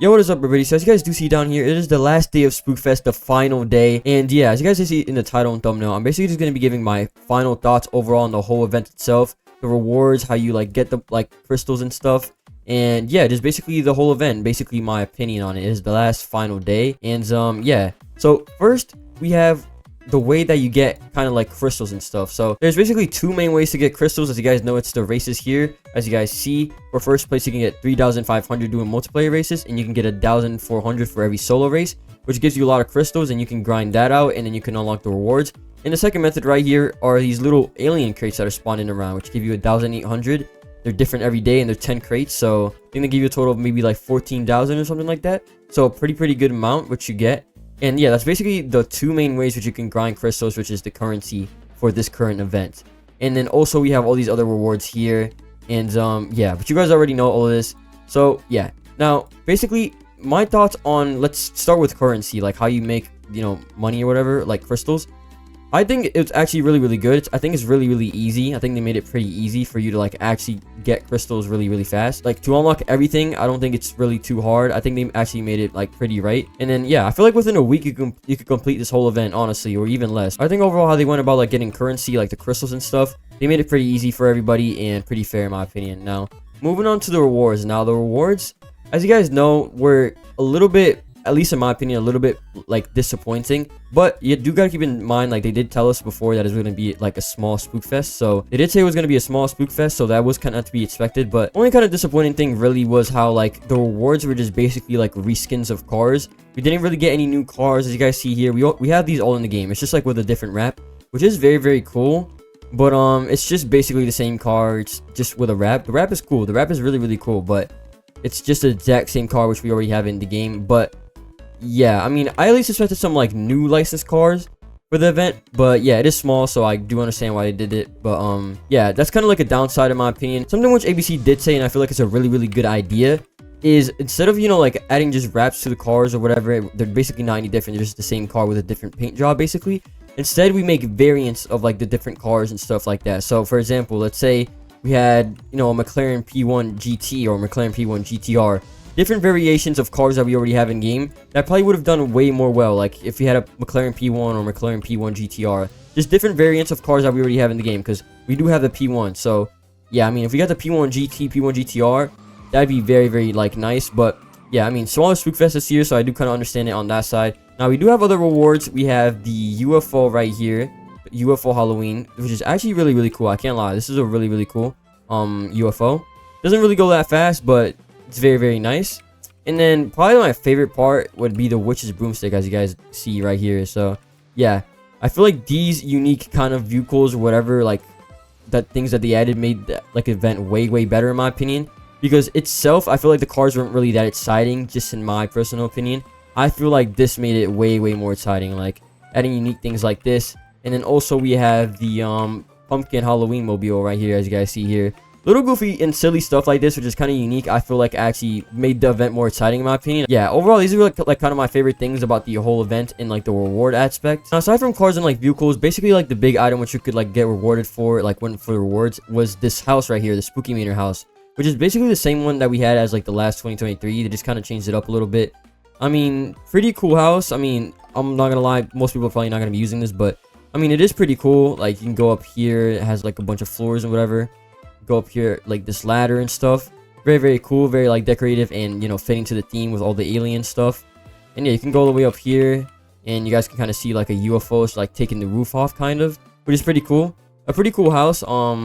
Yo, what is up, everybody? So as you guys do see down here, it is the last day of Spookfest, the final day. And yeah, as you guys can see in the title and thumbnail, I'm basically just going to be giving my final thoughts overall on the whole event itself, the rewards, how you like get the crystals and stuff. And yeah, just basically the whole event, basically my opinion on it. It is the last final day. And yeah, so first we have the way that you get kind of like crystals and stuff. So there's basically two main ways to get crystals. As you guys know, it's the races here. As you guys see, for first place you can get 3,500 doing multiplayer races, and you can get 1,400 for every solo race, which gives you a lot of crystals, and you can grind that out, and then you can unlock the rewards. And the second method right here are these little alien crates that are spawning around, which give you 1,800. They're different every day, and they're 10 crates, so I think they give you a total of maybe like 14,000 or something like that. So a pretty good amount which you get. And yeah, that's basically the two main ways which you can grind crystals, which is the currency for this current event. And then also we have all these other rewards here. And yeah, but you guys already know all of this. So yeah, now basically my thoughts on, let's start with currency, like how you make, you know, money or whatever, like crystals. I think it's actually really good. I think it's really easy. I think they made it pretty easy for you to like actually get crystals really fast. Like to unlock everything, I don't think it's really too hard. I think they actually made it like pretty right. And then yeah, I feel like within a week you could complete this whole event, honestly, or even less. I think overall how they went about like getting currency, like the crystals and stuff, they made it pretty easy for everybody and pretty fair in my opinion. Now moving on to the rewards. Now the rewards, as you guys know, were a little bit, at least in my opinion, a little bit like disappointing. But you do gotta keep in mind, like they did tell us before that it's gonna be like a small Spookfest. So they did say it was gonna be a small Spookfest, so that was kind of to be expected. But only kind of disappointing thing really was how like the rewards were just basically like reskins of cars. We didn't really get any new cars. As you guys see here, we have these all in the game. It's just like with a different wrap, which is very cool. But it's just basically the same car. It's just with a wrap. The wrap is cool. The wrap is really cool, but it's just the exact same car which we already have in the game. But yeah, I mean, I at least expected some like new licensed cars for the event, but yeah, it is small, so I do understand why they did it. But yeah, that's kind of like a downside in my opinion. Something which ABC did say, and I feel like it's a really good idea, is instead of, you know, like adding just wraps to the cars or whatever, they're basically not any different. They're just the same car with a different paint job basically. Instead, we make variants of like the different cars and stuff like that. So for example, let's say we had, you know, a McLaren P1 GT or McLaren P1 GTR. Different variations of cars that we already have in game that probably would have done way more well, like if we had a McLaren P1 or McLaren P1 GTR. Just different variants of cars that we already have in the game, because we do have the P1. So yeah, I mean, if we got the P1 GT, P1 GTR, that'd be very like nice. But yeah, I mean, smaller Spookfest this year, so I do kind of understand it on that side. Now we do have other rewards. We have the UFO right here, UFO Halloween, which is actually really cool. I can't lie, this is a really cool UFO. Doesn't really go that fast, but it's very nice. And then probably my favorite part would be the witch's broomstick, as you guys see right here. So yeah, I feel like these unique kind of vehicles or whatever, like that things that they added made that like event way better in my opinion. Because itself, I feel like the cars weren't really that exciting, just in my personal opinion. I feel like this made it way more exciting, like adding unique things like this. And then also we have the pumpkin Halloween mobile right here, as you guys see here. Little goofy and silly stuff like this, which is kind of unique. I feel like actually made the event more exciting in my opinion. Yeah, overall, these are like kind of my favorite things about the whole event in like the reward aspect. Now, aside from cars and like vehicles, basically like the big item which you could like get rewarded for, like went for the rewards, was this house right here, the Spooky Manor house, which is basically the same one that we had as like the last 2023. They just kind of changed it up a little bit. I mean, pretty cool house. I mean, I'm not gonna lie, most people are probably not gonna be using this, but I mean, it is pretty cool. Like you can go up here, it has like a bunch of floors and whatever. Go up here like this ladder and stuff. Very cool, very like decorative, and you know, fitting to the theme with all the alien stuff. And yeah, you can go all the way up here, and you guys can kind of see like a UFO, so like taking the roof off kind of, which is pretty cool. A pretty cool house.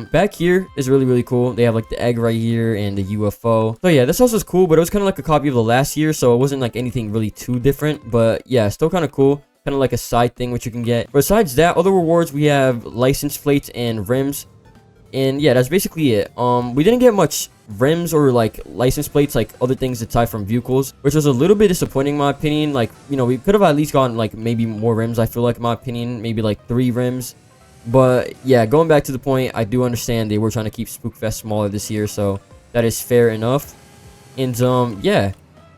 Back here is really cool. They have like the egg right here and the UFO. So yeah, this house was cool, but it was kind of like a copy of the last year, so it wasn't like anything really too different. But yeah, still kind of cool. Kind of like a side thing which you can get. Besides that, other rewards, we have license plates and rims. And yeah, that's basically it. We didn't get much rims or like license plates, like other things aside from vehicles, which was a little bit disappointing in my opinion. Like, you know, we could have at least gotten like maybe more rims, I feel like, in my opinion, maybe like 3 rims. But yeah, going back to the point, I do understand they were trying to keep Spookfest smaller this year, so that is fair enough. And yeah,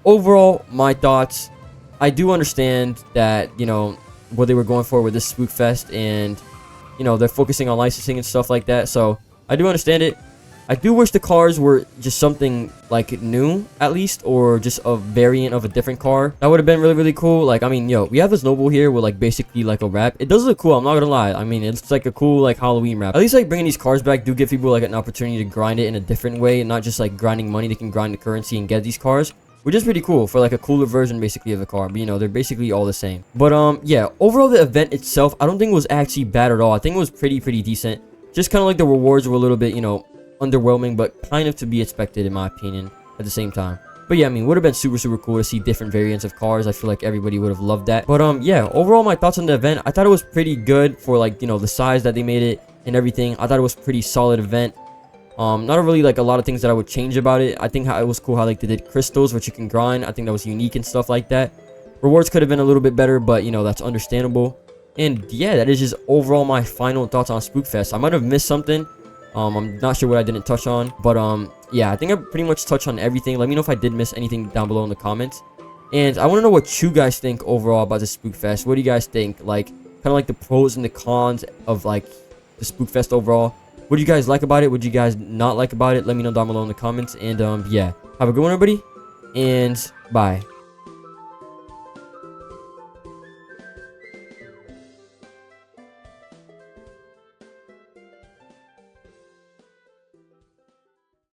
overall, my thoughts, I do understand that, you know, what they were going for with this Spookfest, and you know, they're focusing on licensing and stuff like that, so I do understand it. I do wish the cars were just something like new at least, or just a variant of a different car. That would have been really, really cool. Like, I mean, yo, we have this Noble here with like basically like a wrap. It does look cool, I'm not gonna lie. I mean, it's like a cool like Halloween wrap. At least like bringing these cars back do give people like an opportunity to grind it in a different way, and not just like grinding money. They can grind the currency and get these cars, which is pretty cool for like a cooler version basically of the car. But you know, they're basically all the same. But yeah, overall the event itself, I don't think it was actually bad at all. I think it was pretty decent. Just kind of like the rewards were a little bit, you know, underwhelming, but kind of to be expected in my opinion at the same time. But yeah, I mean, would have been super cool to see different variants of cars. I feel like everybody would have loved that. But yeah, overall my thoughts on the event, I thought it was pretty good for like, you know, the size that they made it and everything. I thought it was pretty solid event. Not really like a lot of things that I would change about it. I think how it was cool how like they did crystals, which you can grind. I think that was unique and stuff like that. Rewards could have been a little bit better, but you know, that's understandable. And yeah, that is just overall my final thoughts on Spookfest. I might have missed something. I'm not sure what I didn't touch on, but yeah, I think I pretty much touched on everything. Let me know if I did miss anything down below in the comments. And I want to know what you guys think overall about the Spookfest. What do you guys think? Like, kind of like the pros and the cons of like the Spookfest overall. What do you guys like about it? What do you guys not like about it? Let me know down below in the comments. And yeah, have a good one, everybody, and bye.